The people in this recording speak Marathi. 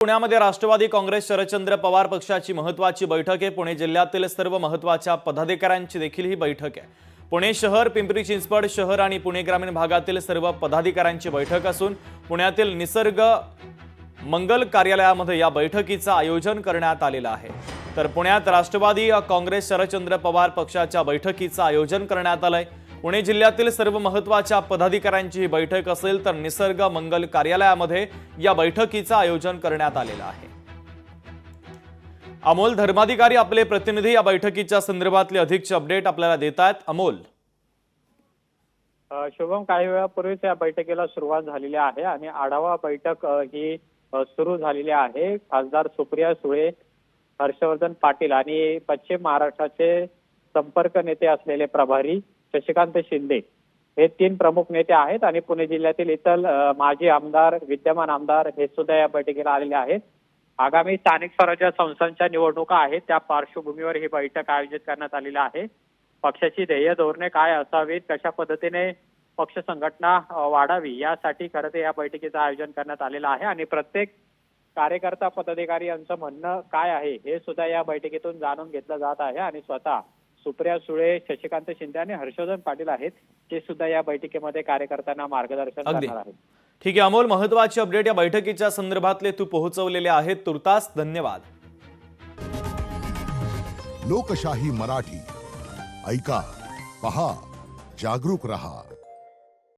पुण्यामध्ये राष्ट्रवादी काँग्रेस शरदचंद्र पवार पक्षाची महत्त्वाची बैठक आहे। पुणे जिल्ह्यातील सर्व महत्त्वाच्या पदाधिकाऱ्यांची देखील ही बैठक आहे। पुणे शहर, पिंपरी चिंचवड शहर आणि पुणे ग्रामीण भागातील सर्व पदाधिकाऱ्यांची बैठक असून पुण्यातील निसर्ग मंगल कार्यालयामध्ये या बैठकीचं आयोजन करण्यात आलेलं आहे। तर पुण्यात राष्ट्रवादी काँग्रेस शरदचंद्र पवार पक्षाच्या बैठकीचं आयोजन करण्यात आलंय। पुणे जिल्ह्यातील सर्व महत्त्वाच्या पदाधिकाऱ्यांची ही बैठक असेल तर निसर्ग मंगल कार्यालयामध्ये या बैठकीचं आयोजन करण्यात आलेलं आहे। अमोल धर्माधिकारी आपले प्रतिनिधी या बैठकीच्या संदर्भातले अधिकचे अपडेट आपल्याला देतात। अमोल, शुभम, काही वेळापूर्वीच या बैठकीला सुरुवात झालेली आहे आणि आढावा बैठक ही सुरू झालेली आहे। खासदार सुप्रिया सुळे, हर्षवर्धन पाटील आणि पश्चिम महाराष्ट्राचे संपर्क नेते असलेले प्रभारी शशिकांत शिंदे हे तीन प्रमुख नेते आहेत आणि पुणे जिल्ह्यातील इतर माजी आमदार, विद्यमान आमदार हे सुद्धा या बैठकीला आलेले आहेत। आगामी स्थानिक स्वराज्य संस्थांच्या निवडणुका आहेत, त्या पार्श्वभूमीवर ही बैठक आयोजित करण्यात आलेली आहे। पक्षाची ध्येय धोरणे काय असावीत, कशा पद्धतीने पक्ष संघटना वाढावी यासाठी खरं तर या बैठकीचं आयोजन करण्यात आलेलं आहे आणि प्रत्येक कार्यकर्ता, पदाधिकारी यांचं म्हणणं काय आहे हे सुद्धा या बैठकीतून जाणून घेतलं जात आहे आणि स्वतः सुप्रिया सुळे, शशिकांत शिंदे आणि हर्षवर्धन पाटील आहेत ते सुद्धा या बैठकीमध्ये कार्यकर्त्यांना मार्गदर्शन करणार आहेत। ठीक आहे अमोल, महत्त्वाचे अपडेट या बैठकीच्या संदर्भातले तू पोहोचवलेले आहेत, तुर्तास धन्यवाद। लोकशाही मराठी ऐका, पहा, जागरूक रहा।